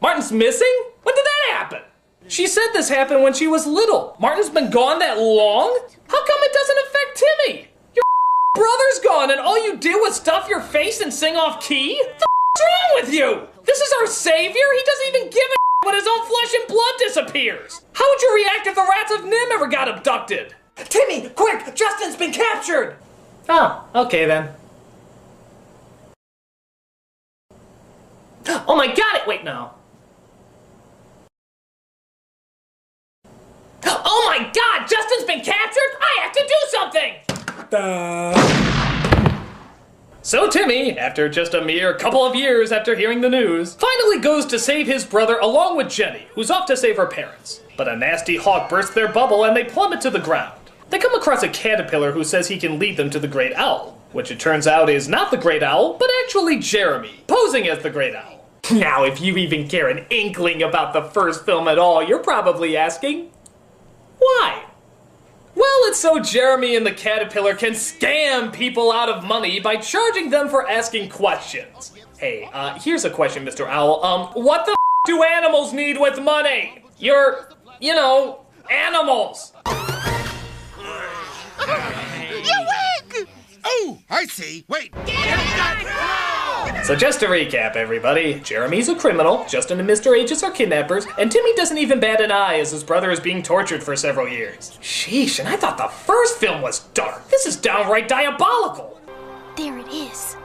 Martin's missing? When did that happen? She said this happened when she was little. Martin's been gone that long? How come it doesn't affect Timmy? Your brother's gone and all you did was stuff your face and sing off key? What the f***'s wrong with you? This is our savior? He doesn't even give a when his own flesh and blood disappears. How would you react if the rats of NIMH ever got abducted? Timmy, quick! Justin's been captured! Oh, okay then. Oh my god, wait, no. Oh my god, Justin's been captured? I have to do something! So Timmy, after just a mere couple of years after hearing the news, finally goes to save his brother along with Jenny, who's off to save her parents. But a nasty hawk bursts their bubble and they plummet to the ground. They come across a caterpillar who says he can lead them to the Great Owl, which it turns out is not the Great Owl, but actually Jeremy, posing as the Great Owl. Now, if you even care an inkling about the first film at all, you're probably asking, why? Well, it's so Jeremy and the caterpillar can scam people out of money by charging them for asking questions. Hey, here's a question, Mr. Owl. What the f*** do animals need with money? You're, you know, animals. Your wig! Oh, I see. Wait. So just to recap, everybody, Jeremy's a criminal, Justin and Mr. H's are kidnappers, and Timmy doesn't even bat an eye as his brother is being tortured for several years. Sheesh, and I thought the first film was dark. This is downright diabolical. There it is.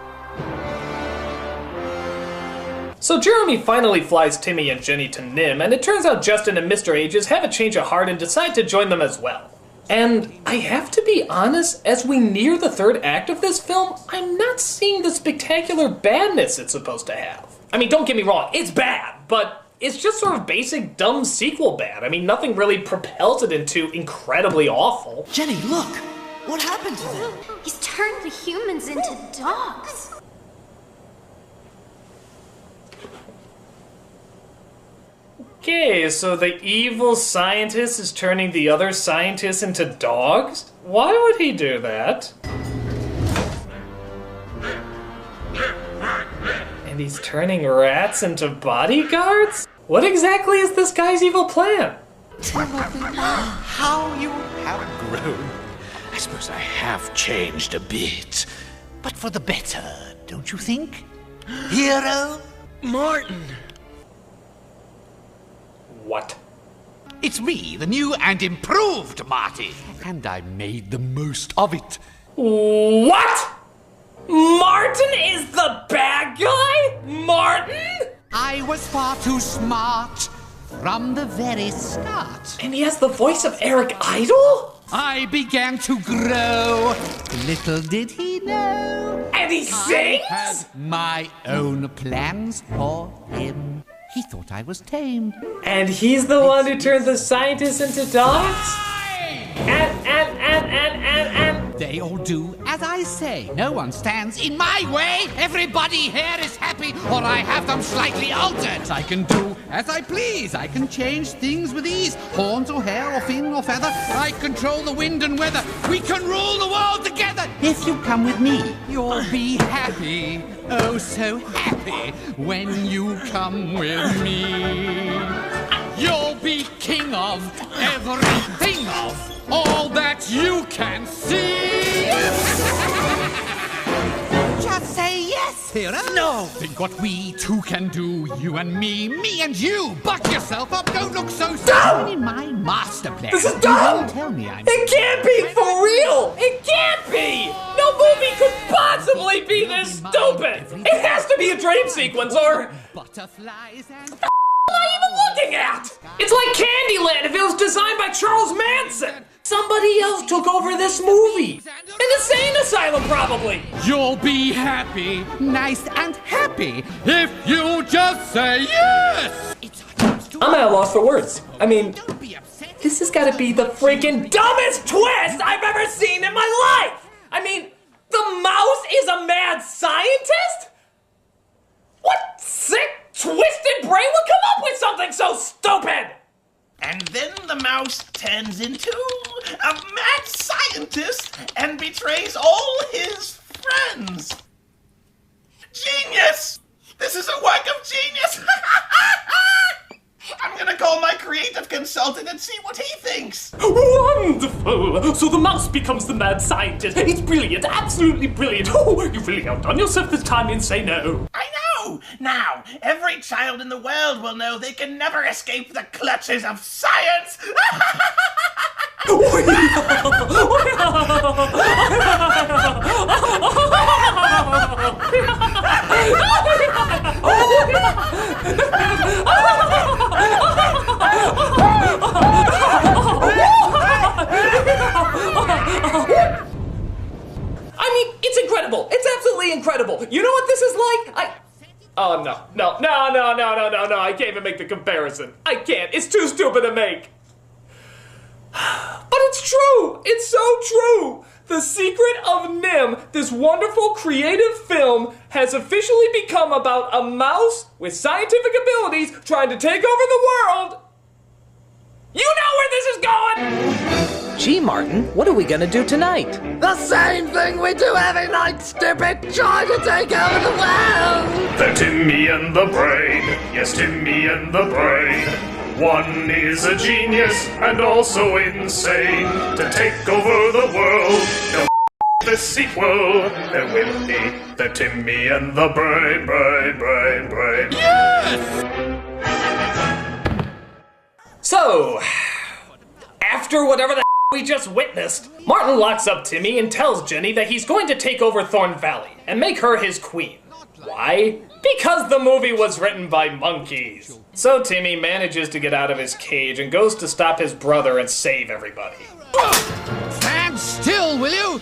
So Jeremy finally flies Timmy and Jenny to NIMH, and it turns out Justin and Mr. H's have a change of heart and decide to join them as well. And I have to be honest, as we near the third act of this film, I'm not seeing the spectacular badness it's supposed to have. I mean, don't get me wrong, it's bad, but it's just sort of basic dumb sequel bad. I mean, nothing really propels it into incredibly awful. Jenny, look! What happened to them? He's turned the humans into dogs. Okay, so the evil scientist is turning the other scientists into dogs? Why would he do that? And he's turning rats into bodyguards? What exactly is this guy's evil plan? How you have grown. I suppose I have changed a bit. But for the better, don't you think? Hero? Martin. What? It's me, the new and improved Marty. And I made the most of it. What? Martin is the bad guy? Martin? I was far too smart from the very start. And he has the voice of Eric Idle? I began to grow. Little did he know. And he sings? I had my own plans for him. He thought I was tame. And he's the one who turned the scientists into dogs? And. They all do as I say. No one stands in my way. Everybody here is happy, or I have them slightly altered. I can do as I please. I can change things with ease. Horns or hair or fin or feather. I control the wind and weather. We can rule the world together. If you come with me, you'll be happy. Oh, so happy when you come with me. You'll be king of everything of all that you can see. Just say yes, hero. No. Think what we two can do, you and me and you. Buck yourself up, don't look so sad. In my master plan. This is dumb. Tell me I'm. It can't be for real. It can't be. No movie could possibly be this stupid. It has to be a dream sequence or. Butterflies and. What am I even looking at? It's like Candyland if it was designed by Charles Manson. Somebody else took over this movie. An insane asylum, probably. You'll be happy, nice and happy, if you just say yes! I'm at a loss for words. I mean, this has got to be the freaking dumbest twist I've ever seen in my life! I mean, the mouse is a mad scientist? What sick, twisted brain would come up with something so stupid? And then the mouse turns into a mad scientist and betrays all his friends. Genius! This is a work of genius! creative consultant and see what he thinks. Wonderful! So the mouse becomes the mad scientist. It's brilliant, absolutely brilliant. Oh, you've really outdone yourself this time, Insano. I know! Now, every child in the world will know they can never escape the clutches of science! I mean, it's incredible. It's absolutely incredible. You know what this is like? Oh, no. I can't even make the comparison. I can't. It's too stupid to make. But it's true. It's so true. The Secret of NIMH, this wonderful creative film, has officially become about a mouse with scientific abilities trying to take over the world. You know where this is going! Gee, Martin, what are we gonna do tonight? The same thing we do every night, stupid! Trying to take over the world! The Timmy and the Brain. Yes, Timmy and the Brain. One is a genius and also insane. To take over the world, no the sequel. There will be the Timmy and the Brain. Yes! So, after whatever the we just witnessed, Martin locks up Timmy and tells Jenny that he's going to take over Thorn Valley and make her his queen. Why? Because the movie was written by monkeys. So Timmy manages to get out of his cage and goes to stop his brother and save everybody. Stand still, will you?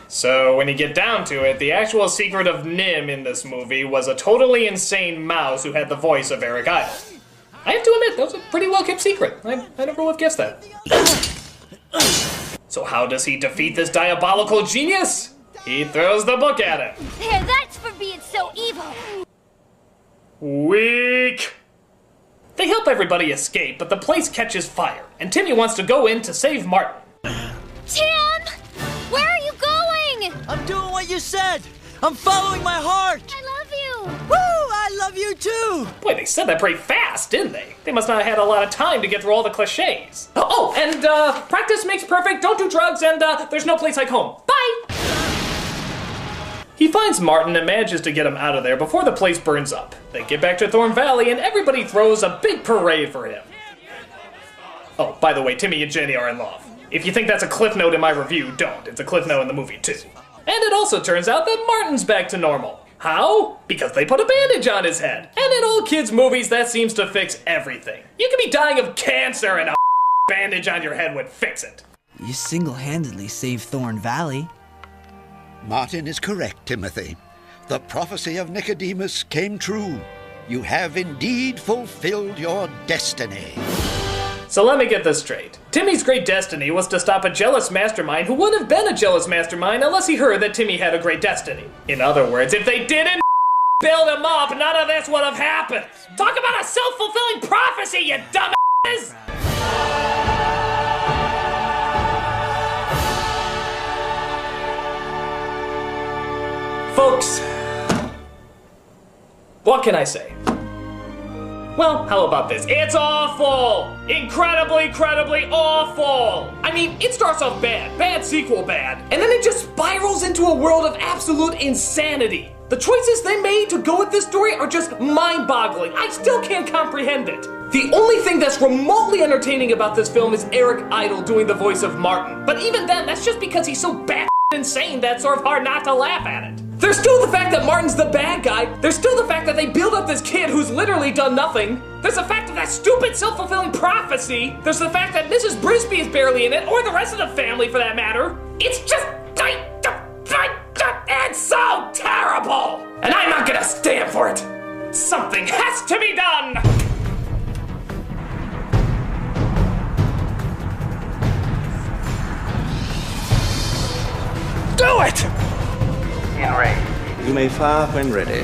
So when you get down to it, the actual secret of NIMH in this movie was a totally insane mouse who had the voice of Eric Idle. I have to admit, that was a pretty well-kept secret. I never would have guessed that. So how does he defeat this diabolical genius? He throws the book at him. There, that's for being so evil. Weak. They help everybody escape, but the place catches fire, and Timmy wants to go in to save Martin. Tim! Where are you going? I'm doing what you said. I'm following my heart. I love you. Woo! I love you too. Boy, they said that pretty fast, didn't they? They must not have had a lot of time to get through all the cliches. Oh, and practice makes perfect, don't do drugs, and there's no place like home. Bye! He finds Martin and manages to get him out of there before the place burns up. They get back to Thorn Valley and everybody throws a big parade for him. Oh, by the way, Timmy and Jenny are in love. If you think that's a cliff note in my review, don't. It's a cliff note in the movie, too. And it also turns out that Martin's back to normal. How? Because they put a bandage on his head. And in old kids' movies, that seems to fix everything. You could be dying of cancer and a bandage on your head would fix it. You single-handedly saved Thorn Valley. Martin is correct, Timothy. The prophecy of Nicodemus came true. You have indeed fulfilled your destiny. So let me get this straight. Timmy's great destiny was to stop a jealous mastermind who wouldn't have been a jealous mastermind unless he heard that Timmy had a great destiny. In other words, if they didn't build him up, none of this would have happened. Talk about a self-fulfilling prophecy, you dumbasses! Folks, what can I say? Well, how about this? It's awful! Incredibly awful! I mean, it starts off bad sequel bad, and then it just spirals into a world of absolute insanity. The choices they made to go with this story are just mind-boggling. I still can't comprehend it. The only thing that's remotely entertaining about this film is Eric Idle doing the voice of Martin. But even then, that's just because he's so insane that it's sort of hard not to laugh at it. There's still the fact that Martin's the bad guy. There's still the fact that they build up this kid who's literally done nothing. There's the fact of that stupid self-fulfilling prophecy. There's the fact that Mrs. Brisby is barely in it, or the rest of the family for that matter. It's just... it's so terrible! And I'm not gonna stand for it. Something has to be done! Do it! In range. You may fire when ready.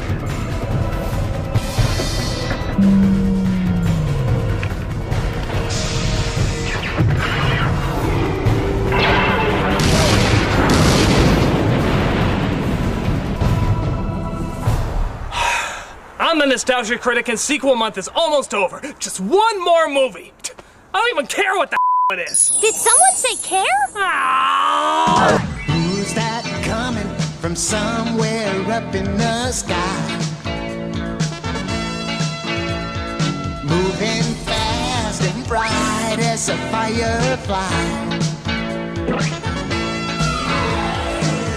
I'm gonna Nostalgia Critic and sequel month is almost over. Just one more movie. I don't even care what the it is. Did someone say care? Who's that coming from somewhere up in the sky? Moving fast and bright as a firefly.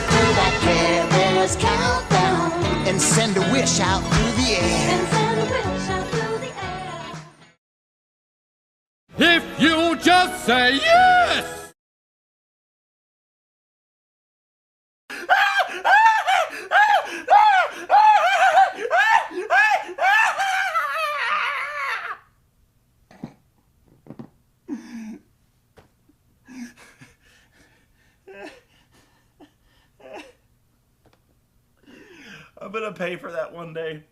Through that careless countdown and send a wish out through the air. If you just say yes! I'm gonna pay for that one day.